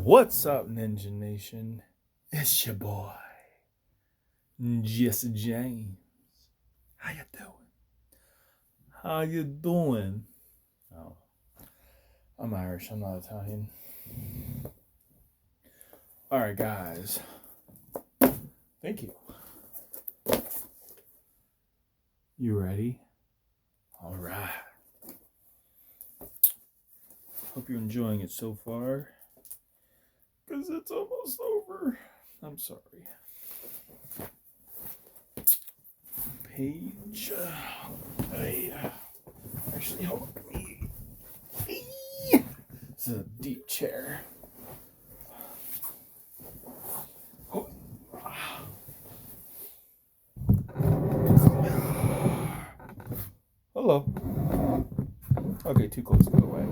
What's up, Ninja Nation? It's your boy, Jesse James. How you doing? How you doing? Oh, I'm Irish. I'm not Italian. All right, guys. Thank you. You ready? All right. Hope you're enjoying it so far, because it's almost over. I'm sorry. Page. Actually, hold me. This is a deep chair. Oh. Hello. Okay, too close to go away.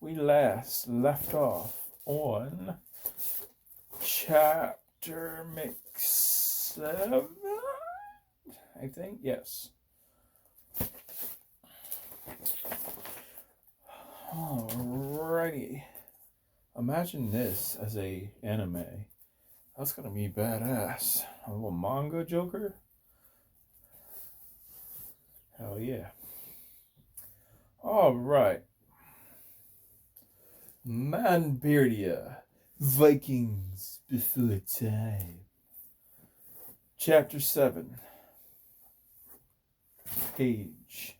We last left off on chapter mix 7, I think. Yes. Alrighty. Imagine this as a anime. That's gonna be badass. A little manga Joker. Hell yeah. Alright. ManBeardia. Vikings before time. Chapter 7. Page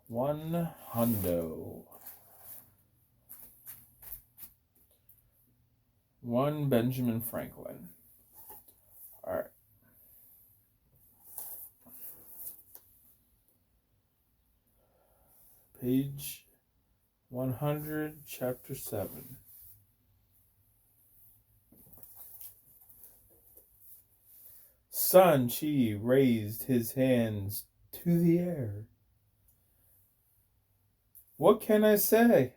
100. 1 Benjamin Franklin. Alright. Page 100, chapter 7. San Chi raised his hands to the air. What can I say?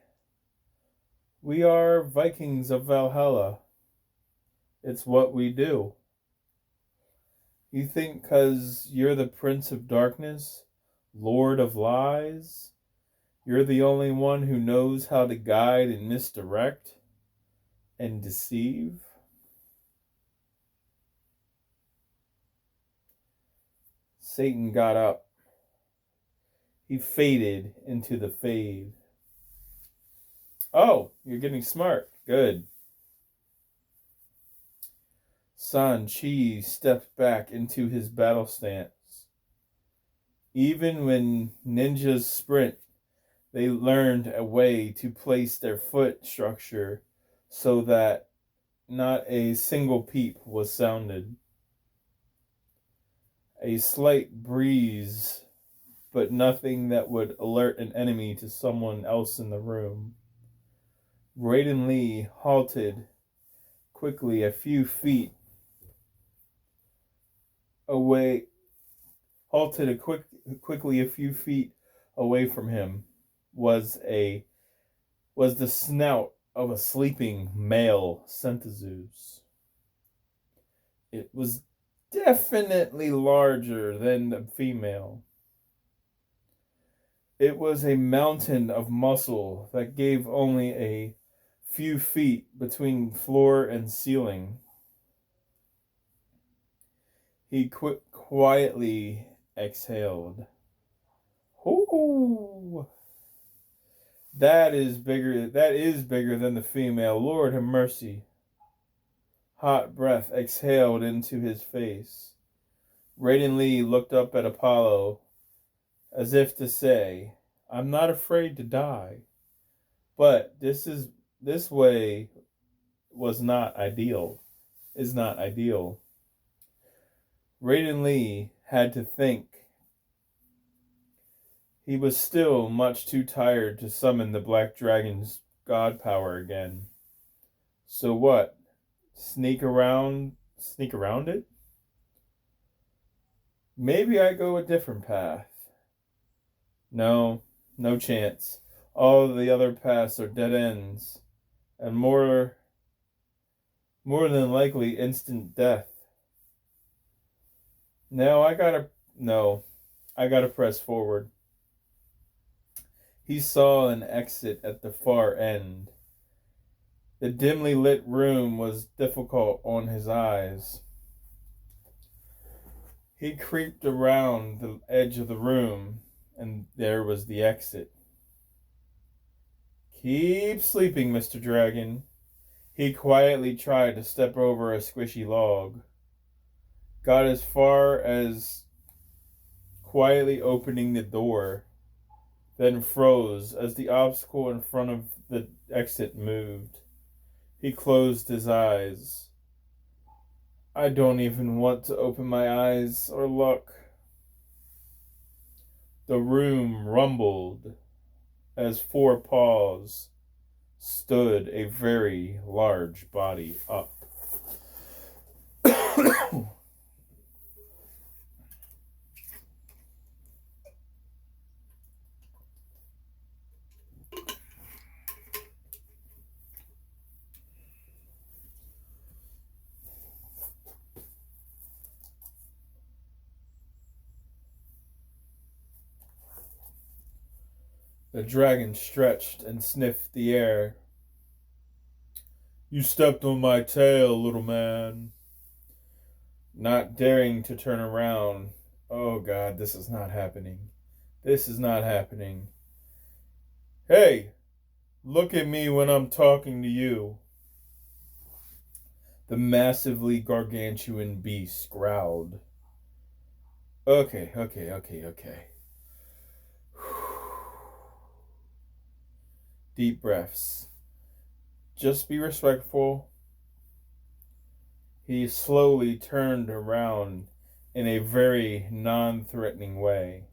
We are Vikings of Valhalla. It's what we do. You think 'cause you're the Prince of Darkness, Lord of Lies, you're the only one who knows how to guide and misdirect and deceive? Satan got up. He faded into the fade. Oh, you're getting smart. Good. San Chi stepped back into his battle stance. Even when ninjas sprint, they learned a way to place their foot structure so that not a single peep was sounded. A slight breeze, but nothing that would alert an enemy to someone else in the room. Raydon Lee halted quickly a few feet away. Quickly a few feet away from him was the snout of a sleeping male centizeus. It was definitely larger than the female. It was a mountain of muscle that gave only a few feet between floor and ceiling. He quietly exhaled. Ooh. That is bigger than the female. Lord have mercy. Hot breath exhaled into his face. Raydon Lee looked up at Apollo as if to say, I'm not afraid to die, but this way is not ideal. Raydon Lee had to think. He was still much too tired to summon the Black Dragon's god power again. So what? Sneak around it? Maybe I go a different path. No chance. All the other paths are dead ends, and more than likely instant death. I gotta press forward. He saw an exit at the far end. The dimly lit room was difficult on his eyes. He creeped around the edge of the room, and there was the exit. Keep sleeping, Mr. Dragon. He quietly tried to step over a squishy log. Got as far as quietly opening the door, then froze as the obstacle in front of the exit moved. He closed his eyes. I don't even want to open my eyes or look. The room rumbled as 4 paws stood a very large body up. The dragon stretched and sniffed the air. You stepped on my tail, little man. Not daring to turn around. Oh God, this is not happening. This is not happening. Hey, look at me when I'm talking to you. The massively gargantuan beast growled. Okay. Deep breaths. Just be respectful. He slowly turned around in a very non-threatening way.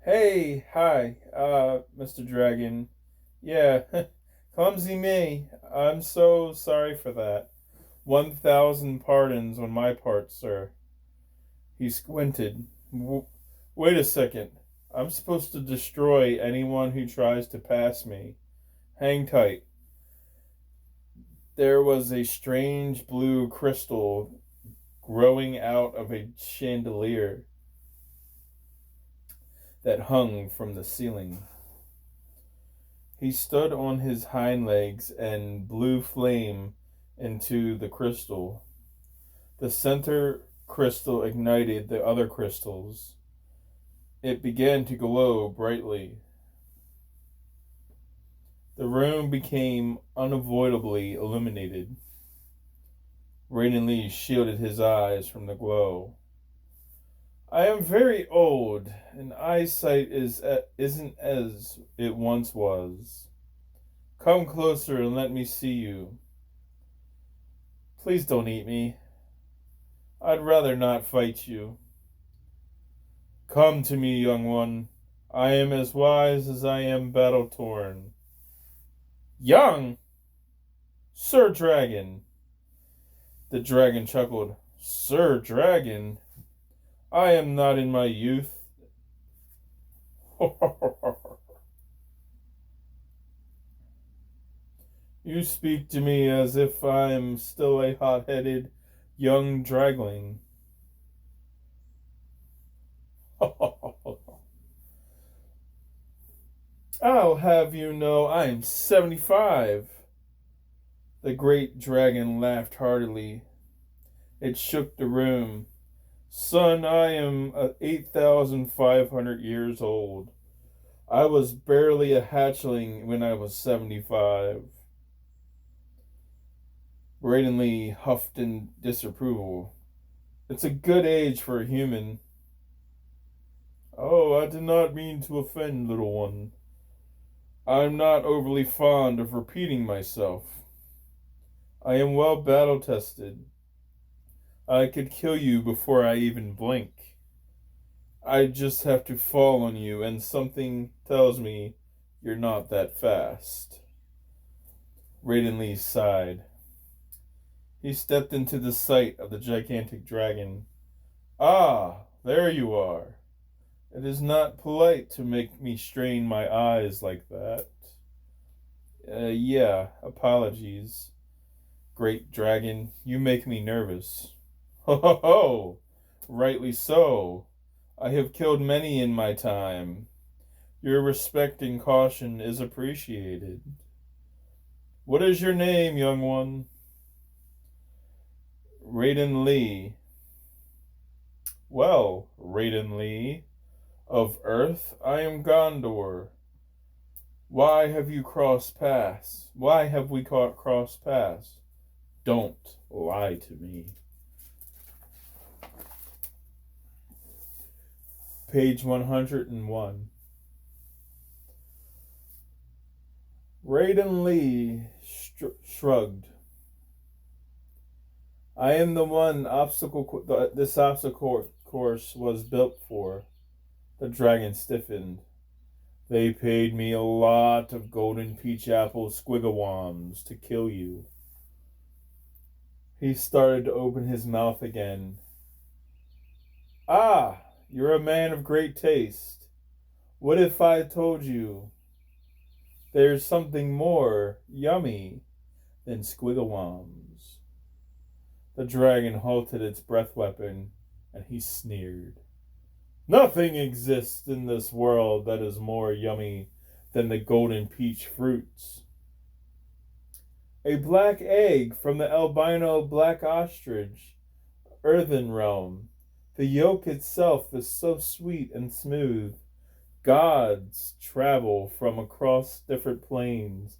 Hey, hi, Mr. Dragon. Yeah, clumsy me. I'm so sorry for that. 1,000 pardons on my part, sir. He squinted. Wait a second. I'm supposed to destroy anyone who tries to pass me. Hang tight. There was a strange blue crystal growing out of a chandelier that hung from the ceiling. He stood on his hind legs and blew flame into the crystal. The center crystal ignited the other crystals. It began to glow brightly. The room became unavoidably illuminated. Raydon Lee shielded his eyes from the glow. I am very old, and eyesight isn't as it once was. Come closer and let me see you. Please don't eat me. I'd rather not fight you. Come to me, young one. I am as wise as I am battle-torn. Young? Sir Dragon. The dragon chuckled. Sir Dragon? I am not in my youth. You speak to me as if I am still a hot-headed young dragling. I'll have you know I am 75. The great dragon laughed heartily. It shook the room. Son, I am 8,500 years old. I was barely a hatchling when I was 75. Raydon Lee huffed in disapproval. It's a good age for a human. Oh, I did not mean to offend, little one. I'm not overly fond of repeating myself. I am well battle-tested. I could kill you before I even blink. I just have to fall on you, and something tells me you're not that fast. Raydon Lee sighed. He stepped into the sight of the gigantic dragon. Ah, there you are. It is not polite to make me strain my eyes like that. Yeah, apologies. Great dragon, you make me nervous. Ho ho ho! Rightly so. I have killed many in my time. Your respect and caution is appreciated. What is your name, young one? Raydon Lee. Well, Raydon Lee, of Earth, I am Gondor. Why have you crossed paths? Why have we crossed paths? Don't lie to me. Page 101. Raydon Lee shrugged. I am the one this obstacle course was built for. The dragon stiffened. They paid me a lot of golden peach apple squigglewams to kill you. He started to open his mouth again. Ah, you're a man of great taste. What if I told you there's something more yummy than squigglewams? The dragon halted its breath weapon, and he sneered. Nothing exists in this world that is more yummy than the golden peach fruits. A black egg from the albino black ostrich, earthen realm. The yolk itself is so sweet and smooth. Gods travel from across different planes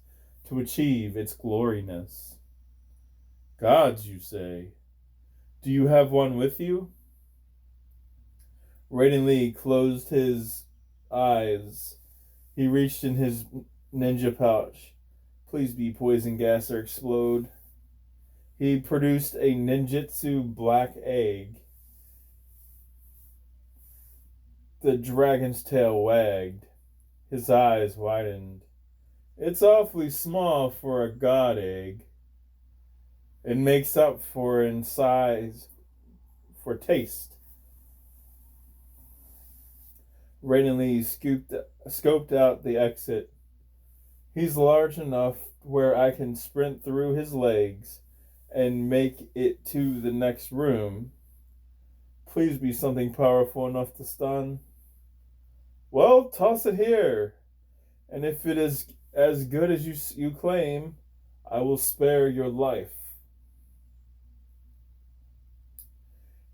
to achieve its gloriness. Gods, you say? Do you have one with you? Raydon Lee closed his eyes. He reached in his ninja pouch. Please be poison gas or explode. He produced a ninjutsu black egg. The dragon's tail wagged. His eyes widened. It's awfully small for a god egg. It makes up for in size, for taste. Raydon Lee scoped out the exit. He's large enough where I can sprint through his legs and make it to the next room. Please be something powerful enough to stun. Well, toss it here. And if it is as good as you claim, I will spare your life.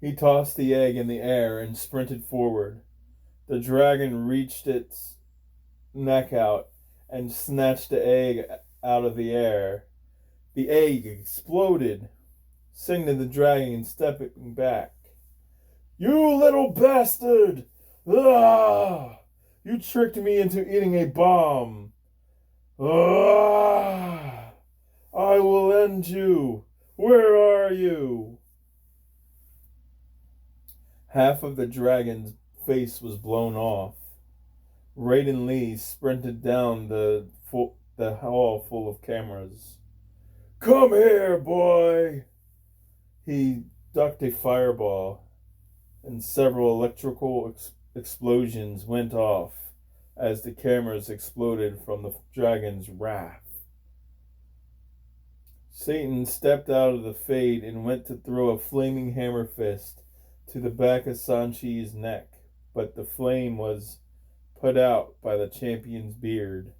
He tossed the egg in the air and sprinted forward. The dragon reached its neck out and snatched the egg out of the air. The egg exploded, sending the dragon stepping back. You little bastard! Ah! You tricked me into eating a bomb. Ah! I will end you. Where are you? Half of the dragon's face was blown off. Raydon Lee sprinted down the hall full of cameras. Come here, boy! He ducked a fireball, and several electrical explosions went off as the cameras exploded from the dragon's wrath. Satan stepped out of the fade and went to throw a flaming hammer fist to the back of Sanchi's neck, but the flame was put out by the champion's beard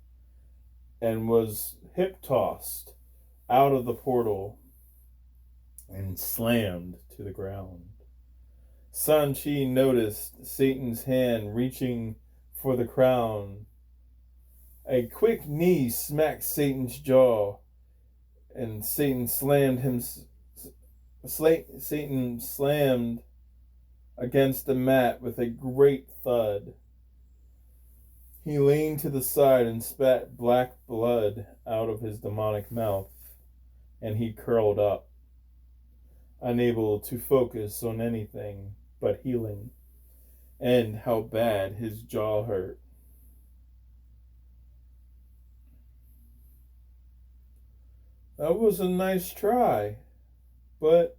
and was hip-tossed out of the portal and slammed to the ground. Sanchi noticed Satan's hand reaching for the crown. A quick knee smacked Satan's jaw, and Satan slammed against the mat with a great thud. He leaned to the side and spat black blood out of his demonic mouth, and he curled up, unable to focus on anything but healing and how bad his jaw hurt. That was a nice try, but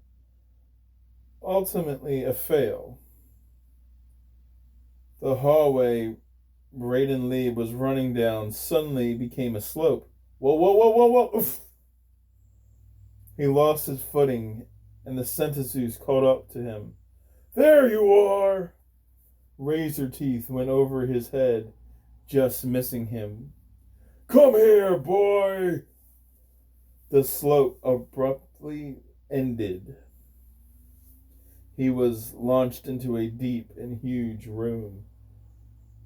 ultimately a fail. The hallway Raydon Lee was running down suddenly became a slope. Whoa, whoa, whoa, whoa, whoa! Oof. He lost his footing, and the centizeus caught up to him. There you are! Razor teeth went over his head. just missing him. Come here, boy! The slope abruptly ended. He was launched into a deep and huge room.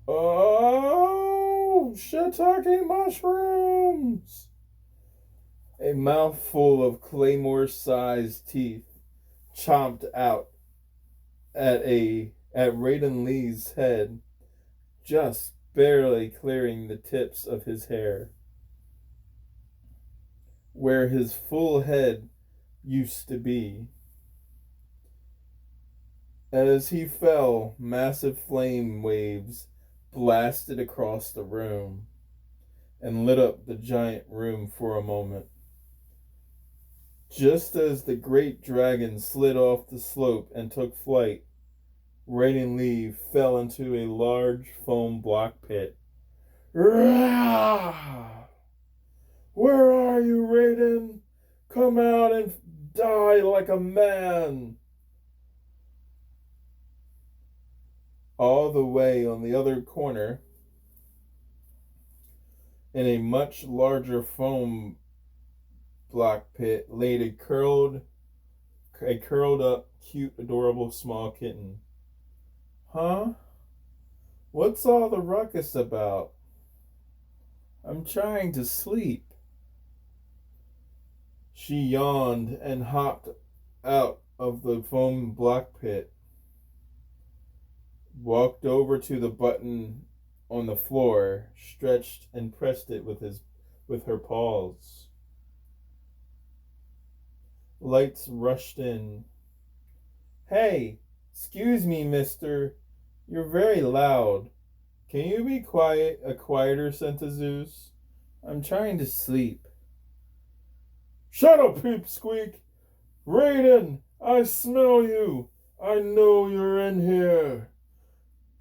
Oh, shiitake mushrooms! A mouthful of claymore-sized teeth chomped out at Raydon Lee's head, just barely clearing the tips of his hair, where his full head used to be. As he fell, massive flame waves blasted across the room and lit up the giant room for a moment. Just as the great dragon slid off the slope and took flight, Raydon Lee fell into a large foam block pit. Rah! Where are you, Raydon? Come out and die like a man. All the way on the other corner, in a much larger foam block pit, laid a curled up, cute, adorable small kitten. Huh? What's all the ruckus about? I'm trying to sleep. She yawned and hopped out of the foam block pit, walked over to the button on the floor, stretched and pressed it with her paws. Lights rushed in. Hey, excuse me, mister. You're very loud. Can you be quieter, centizeus? I'm trying to sleep. Shut up, Peepsqueak! Raydon, I smell you! I know you're in here!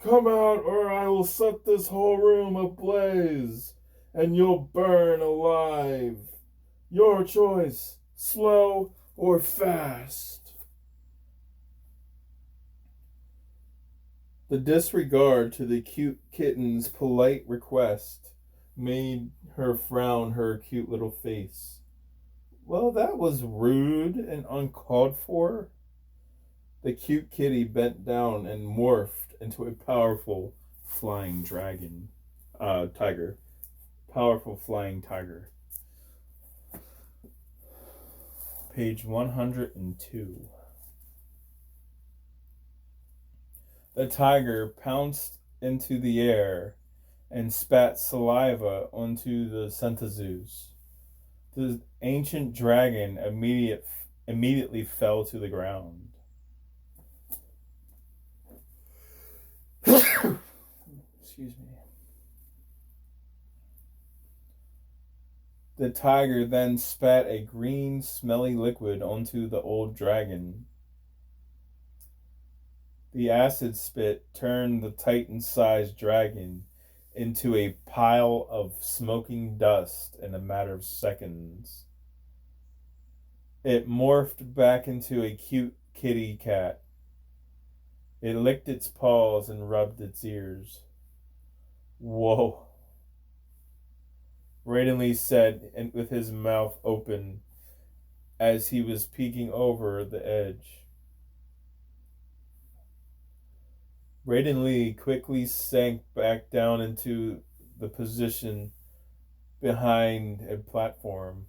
Come out or I will set this whole room ablaze, and you'll burn alive. Your choice, slow or fast. The disregard to the cute kitten's polite request made her frown her cute little face. Well, that was rude and uncalled for. The cute kitty bent down and morphed into a powerful flying tiger. Powerful flying tiger. Page 102. The tiger pounced into the air and spat saliva onto the centizeus. The ancient dragon immediately fell to the ground. Excuse me. The tiger then spat a green, smelly liquid onto the old dragon. The acid spit turned the Titan-sized dragon into a pile of smoking dust in a matter of seconds. It morphed back into a cute kitty cat. It licked its paws and rubbed its ears. Whoa, Raydon Lee said, and with his mouth open as he was peeking over the edge. Raydon Lee quickly sank back down into the position behind the platform.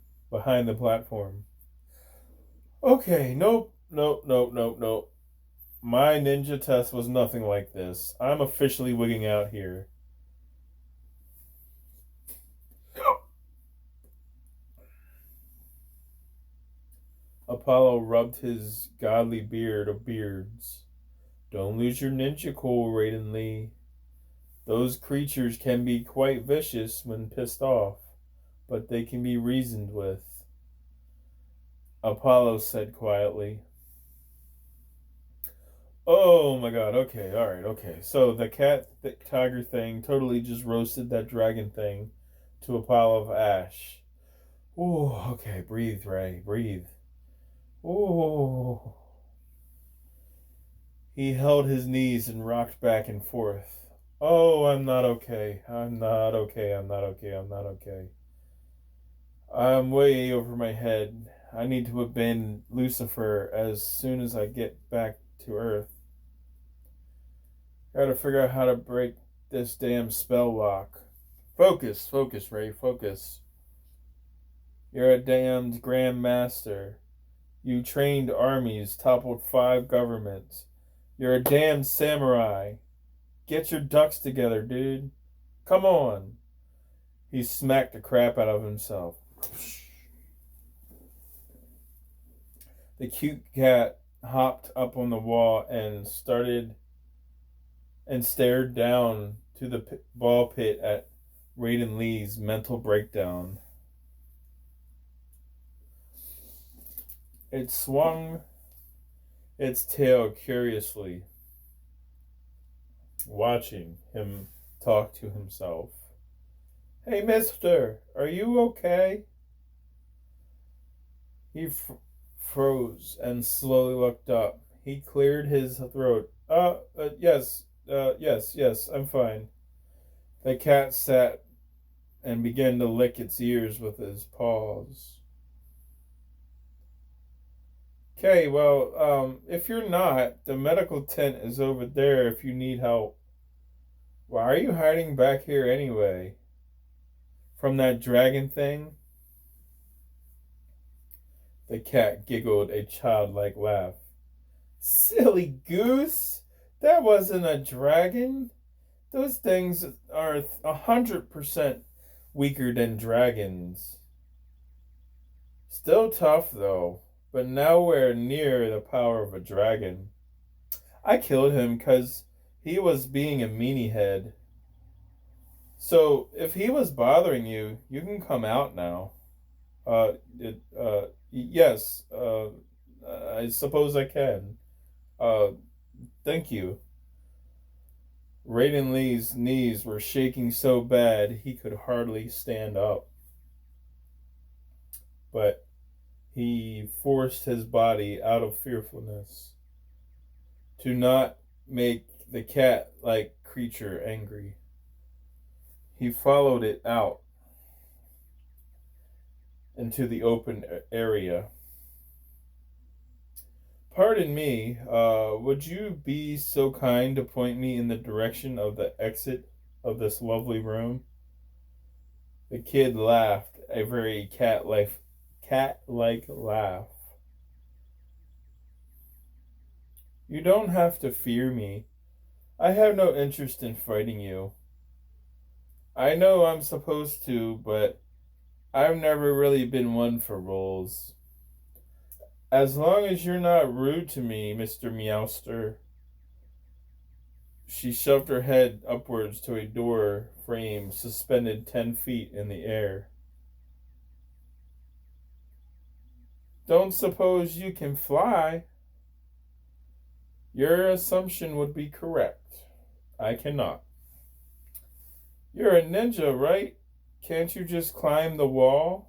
Okay, nope. My ninja test was nothing like this. I'm officially wigging out here. Apollo rubbed his godly beard of beards. Don't lose your ninja cool, Raydon Lee. Those creatures can be quite vicious when pissed off, but they can be reasoned with, Apollo said quietly. Oh my god, okay, alright, okay. So the tiger thing totally just roasted that dragon thing to a pile of ash. Ooh, okay, breathe, Ray, breathe. Ooh. He held his knees and rocked back and forth. Oh, I'm not okay. I'm not okay. I'm not okay. I'm not okay. I'm way over my head. I need to abandon Lucifer as soon as I get back to Earth. Gotta figure out how to break this damn spell lock. Focus, focus, Ray, focus. You're a damned Grand Master. You trained armies, toppled 5 governments. You're a damned samurai. Get your ducks together, dude. Come on. He smacked the crap out of himself. The cute cat hopped up on the wall and stared down to the ball pit at Raydon Lee's mental breakdown. It swung its tail curiously, watching him talk to himself. Hey, mister, are you okay? He froze and slowly looked up. He cleared his throat. Yes, I'm fine. The cat sat and began to lick its ears with his paws. Okay, well, if you're not, the medical tent is over there if you need help. Why are you hiding back here anyway? From that dragon thing? The cat giggled a childlike laugh. Silly goose! That wasn't a dragon. Those things are 100% weaker than dragons. Still tough, though, but nowhere near the power of a dragon. I killed him because he was being a meanie head. So, if he was bothering you, you can come out now. Yes, I suppose I can. Uh, Thank you. Raydon Lee's knees were shaking so bad he could hardly stand up. But he forced his body out of fearfulness to not make the cat-like creature angry. He followed it out into the open area. Pardon me, would you be so kind to point me in the direction of the exit of this lovely room? The kid laughed, a very cat-like laugh. You don't have to fear me. I have no interest in fighting you. I know I'm supposed to, but I've never really been one for roles. As long as you're not rude to me, Mr. Meowster. She shoved her head upwards to a door frame suspended 10 feet in the air. Don't suppose you can fly? Your assumption would be correct. I cannot. You're a ninja, right? Can't you just climb the wall?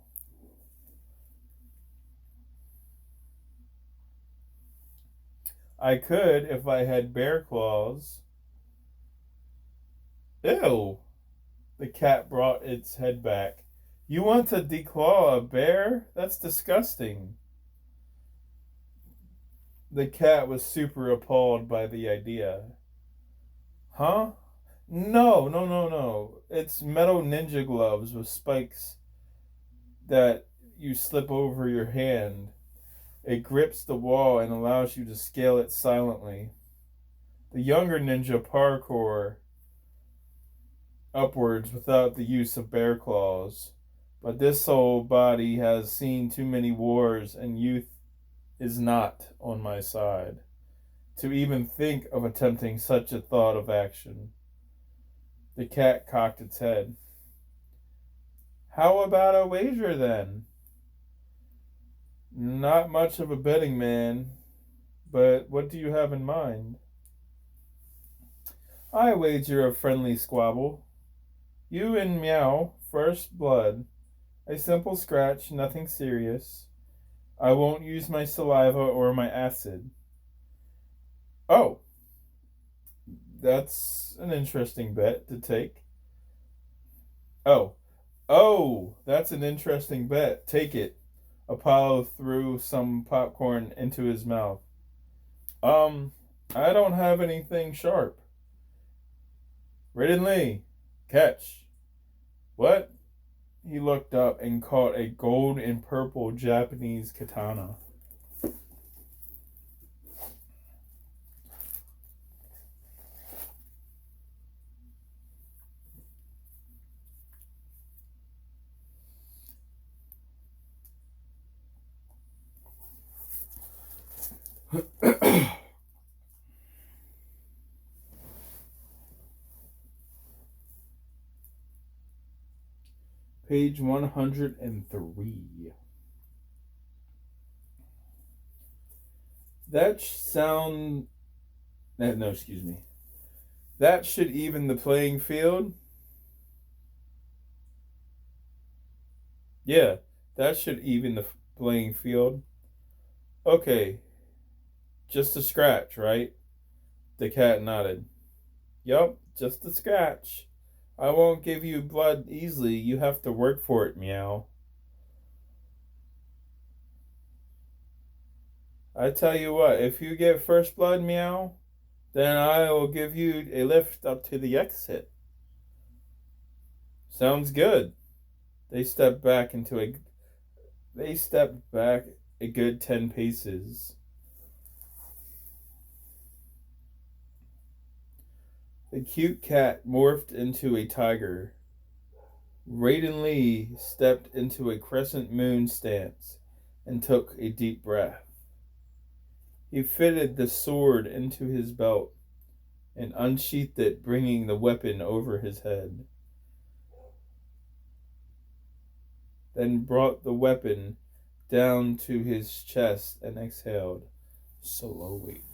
I could if I had bear claws. Ew. The cat brought its head back. You want to declaw a bear? That's disgusting. The cat was super appalled by the idea. Huh? No. It's metal ninja gloves with spikes that you slip over your hand. It grips the wall and allows you to scale it silently. The younger ninja parkour upwards without the use of bear claws. But this old body has seen too many wars, and youth is not on my side to even think of attempting such a thought of action. The cat cocked its head. How about a wager then? Not much of a betting man, but what do you have in mind? I wager a friendly squabble. You and Meow, first blood. A simple scratch, nothing serious. I won't use my saliva or my acid. Oh, that's an interesting bet to take. Oh, that's an interesting bet. Take it. Apollo threw some popcorn into his mouth. Um, I don't have anything sharp. Raydon Lee, catch. What? He looked up and caught a gold and purple Japanese katana. Page 103. That sound. No, excuse me. That should even the playing field. Yeah, that should even the playing field. Okay, just a scratch, right? The cat nodded. Yup, just a scratch. I won't give you blood easily. You have to work for it, Meow. I tell you what, if you get first blood, Meow, then I will give you a lift up to the exit. Sounds good. They stepped back a good 10 paces. The cute cat morphed into a tiger. Raydon Lee stepped into a crescent moon stance and took a deep breath. He fitted the sword into his belt and unsheathed it, bringing the weapon over his head. Then brought the weapon down to his chest and exhaled slowly.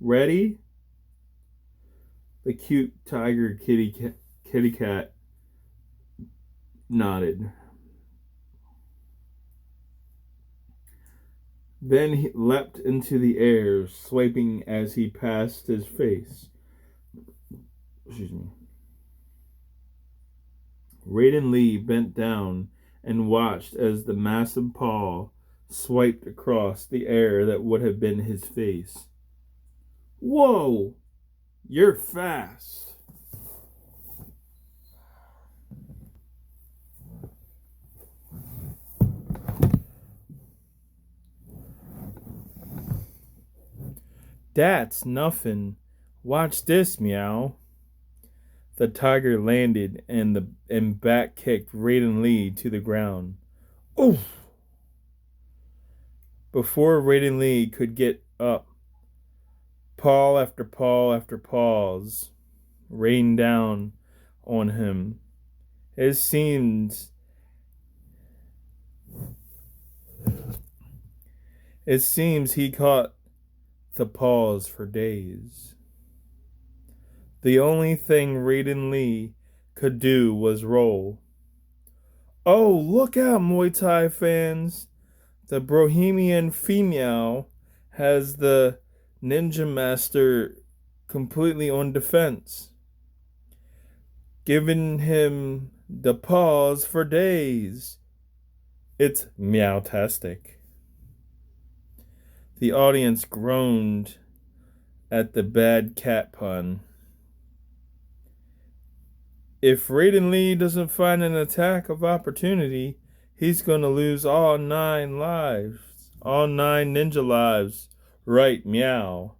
Ready? The cute tiger kitty cat nodded. Then he leapt into the air, swiping as he passed his face. Excuse me. Raydon Lee bent down and watched as the massive paw swiped across the air that would have been his face. Whoa! You're fast. That's nothing. Watch this, Meow. The tiger landed and back kicked Raydon Lee to the ground. Oof! Before Raydon Lee could get up, paw after paw after paws rained down on him. It seems he caught the paws for days. The only thing Raydon Lee could do was roll. Oh, look out, Muay Thai fans! The Bohemian female has the ninja master completely on defense, giving him the paws for days. It's meowtastic. The audience groaned at the bad cat pun. If Raydon Lee doesn't find an attack of opportunity, he's going to lose all 9 lives. All 9 ninja lives. Right, meow.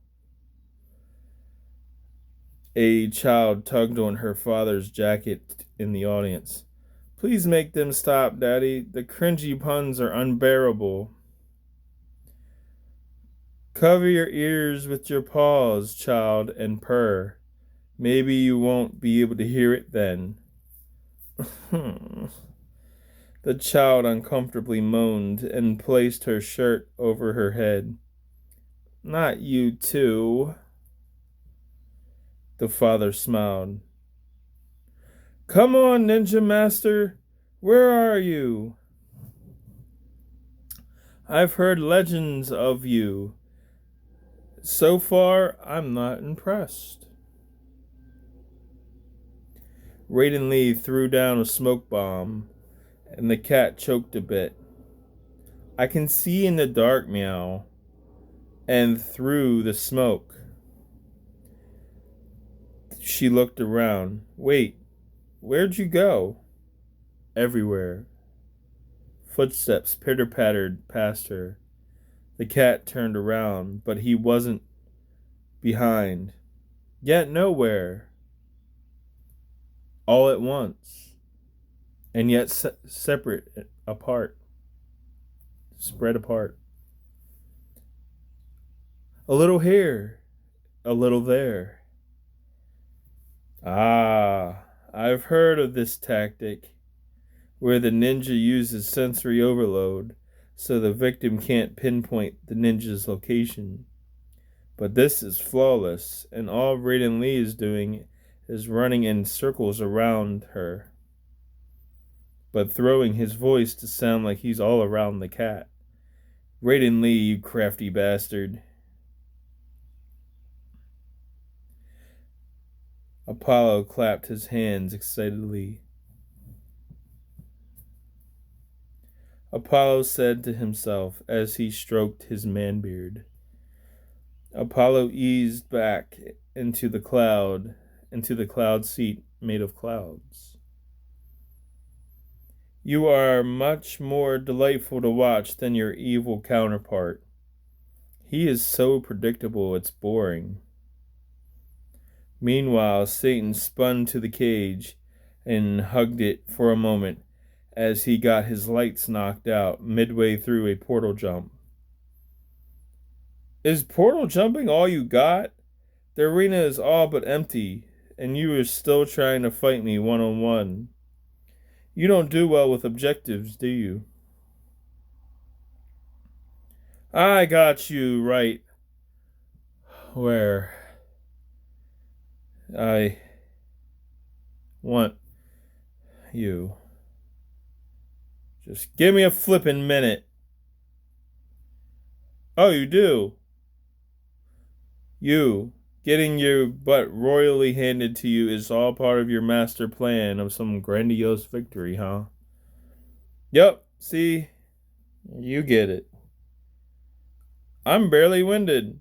A child tugged on her father's jacket in the audience. Please make them stop, Daddy. The cringy puns are unbearable. Cover your ears with your paws, child, and purr. Maybe you won't be able to hear it then. The child uncomfortably moaned and placed her shirt over her head. Not you too. The father smiled. Come on, Ninja Master. Where are you? I've heard legends of you. So far, I'm not impressed. Raydon Lee threw down a smoke bomb, and the cat choked a bit. I can see in the dark, meow, and through the smoke. She looked around. Wait, where'd you go? Everywhere. Footsteps pitter-pattered past her. The cat turned around, but he wasn't behind. Yet nowhere. All at once. And yet separate, apart. Spread apart. A little here, a little there. Ah, I've heard of this tactic, where the ninja uses sensory overload so the victim can't pinpoint the ninja's location. But this is flawless, and all Raydon Lee is doing is running in circles around her, but throwing his voice to sound like he's all around the cat. Raydon Lee, you crafty bastard. Apollo clapped his hands excitedly. Apollo said to himself as he stroked his man-beard. Apollo eased back into the cloud seat made of clouds. You are much more delightful to watch than your evil counterpart. He is so predictable it's boring. Meanwhile, Satan spun to the cage and hugged it for a moment as he got his lights knocked out midway through a portal jump. Is portal jumping all you got? The arena is all but empty, and you are still trying to fight me one-on-one. You don't do well with objectives, do you? I got you right where I want you. Just give me a flippin' minute. Oh, you do? You, getting your butt royally handed to you is all part of your master plan of some grandiose victory, huh? Yup, see? You get it. I'm barely winded,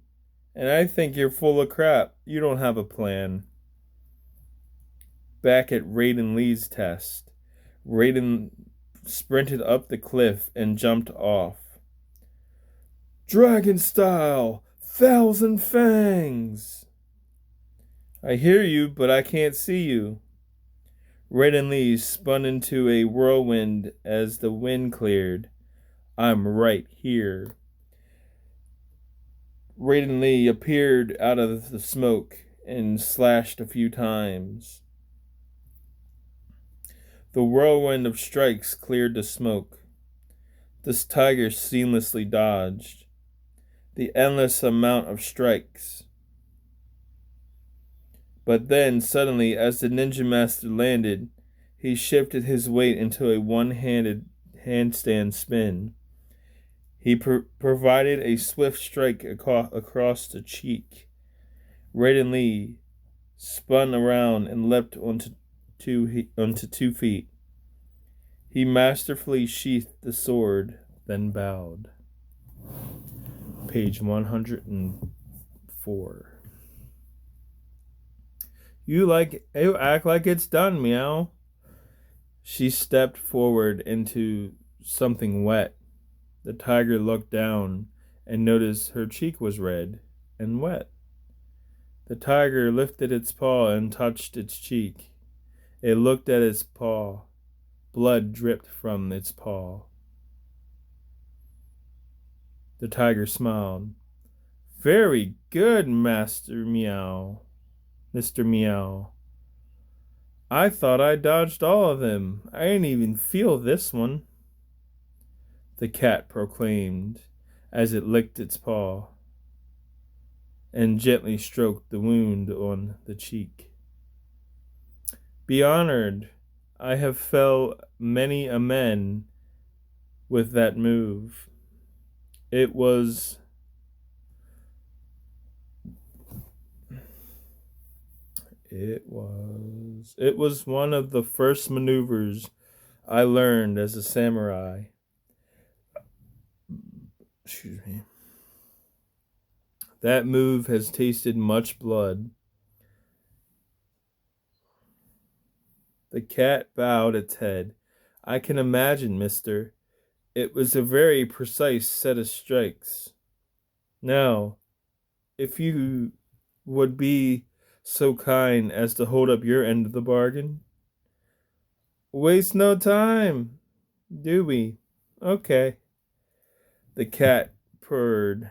and I think you're full of crap. You don't have a plan. Back at Raydon Lee's test, Raydon sprinted up the cliff and jumped off. Dragon style! 1,000 fangs! I hear you, but I can't see you. Raydon Lee spun into a whirlwind as the wind cleared. I'm right here. Raydon Lee appeared out of the smoke and slashed a few times. The whirlwind of strikes cleared the smoke. This tiger seamlessly dodged. The endless amount of strikes. But then, suddenly, as the Ninja Master landed, he shifted his weight into a one-handed handstand spin. He provided a swift strike across the cheek. Raydon Lee spun around and leapt onto 2 feet. He masterfully sheathed the sword, then bowed. Page 104. You act like it's done, Meow. She stepped forward into something wet. The tiger looked down and noticed her cheek was red and wet. The tiger lifted its paw and touched its cheek. It looked at its paw. Blood dripped from its paw. The tiger smiled. Very good, Master Meow. Mr. Meow. I thought I dodged all of them. I didn't even feel this one, the cat proclaimed as it licked its paw and gently stroked the wound on the cheek. Be honored. I have felled many a man with that move. It was one of the first maneuvers I learned as a samurai. Excuse me. That move has tasted much blood. The cat bowed its head. I can imagine, mister. It was a very precise set of strikes. Now, if you would be so kind as to hold up your end of the bargain. Waste no time, do we? Okay. The cat purred.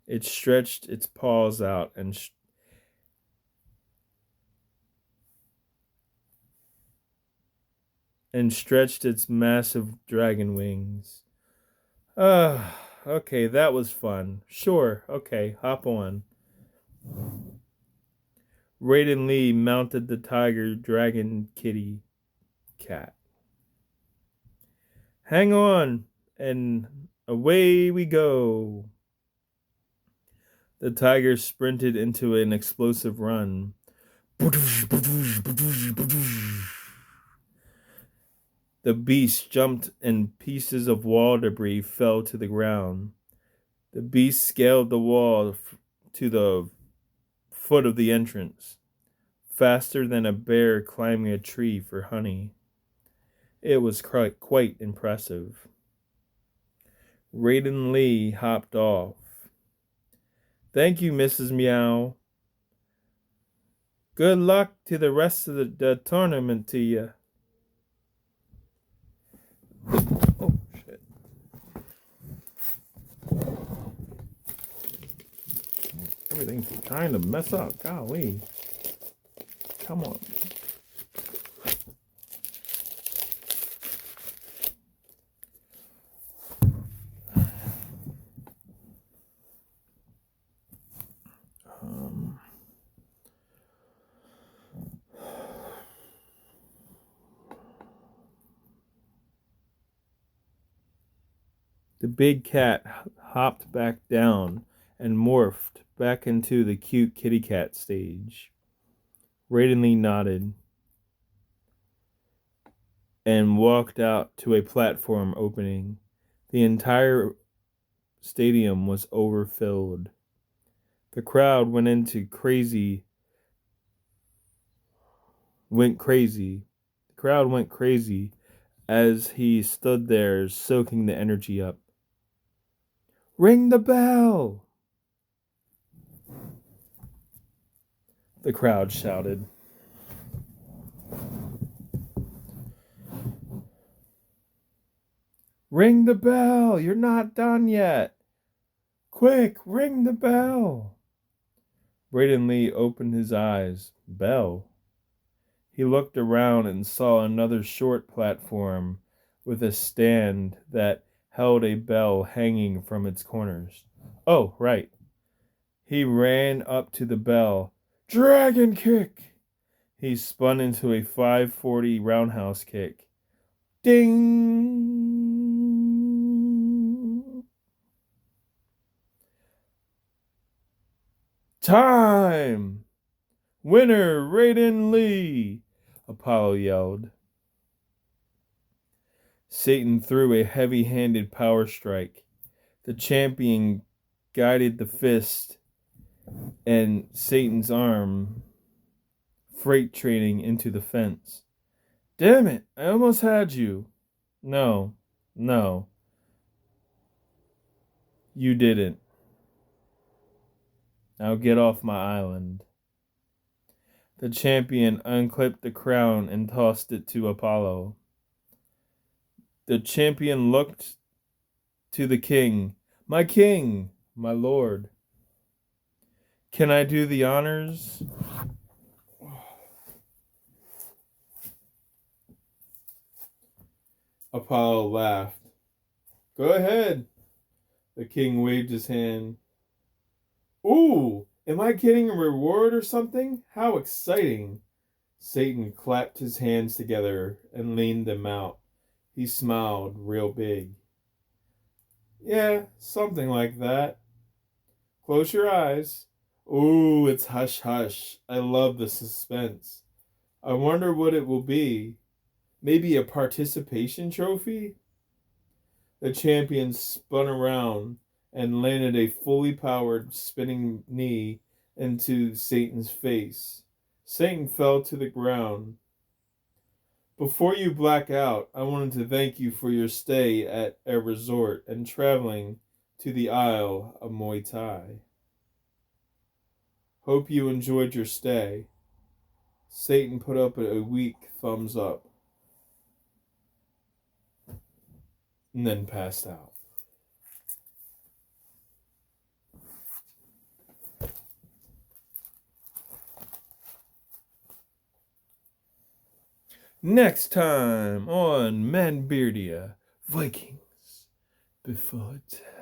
It stretched its paws out and stretched its massive dragon wings. Okay, that was fun. Sure, okay, hop on. Raydon Lee mounted the tiger dragon kitty cat. Hang on, and away we go. The tiger sprinted into an explosive run. The beast jumped and pieces of wall debris fell to the ground. The beast scaled the wall to the foot of the entrance, faster than a bear climbing a tree for honey. It was quite impressive. Raydon Lee hopped off. Thank you, Mrs. Meow. Good luck to the rest of the tournament to you. Oh, shit. Everything's trying to mess up. Golly. Come on. The big cat hopped back down and morphed back into the cute kitty cat stage. Raydon Lee nodded and walked out to a platform opening. The entire stadium was overfilled. The crowd went crazy. The crowd went crazy as he stood there soaking the energy up. Ring the bell! The crowd shouted. Ring the bell! You're not done yet! Quick, ring the bell! Raydon Lee opened his eyes. Bell? He looked around and saw another short platform with a stand that held a bell hanging from its corners. Oh, right. He ran up to the bell. Dragon kick! He spun into a 540 roundhouse kick. Ding! Time! Winner, Raydon Lee! Apollo yelled. Satan threw a heavy-handed power strike. The champion guided the fist and Satan's arm freight training into the fence. Damn it, I almost had you. No. You didn't. Now get off my island. The champion unclipped the crown and tossed it to Apollo. The champion looked to the king. My king, my lord. Can I do the honors? Apollo laughed. Go ahead. The king waved his hand. Ooh, am I getting a reward or something? How exciting. Satan clapped his hands together and leaned them out. He smiled real big. Yeah, something like that. Close your eyes. Ooh, it's hush hush. I love the suspense. I wonder what it will be. Maybe a participation trophy? The champion spun around and landed a fully powered spinning knee into Satan's face. Satan fell to the ground. Before you black out, I wanted to thank you for your stay at a resort and traveling to the Isle of Muay Thai. Hope you enjoyed your stay. Satan put up a weak thumbs up and then passed out. Next time on ManBeardia, Vikings before time.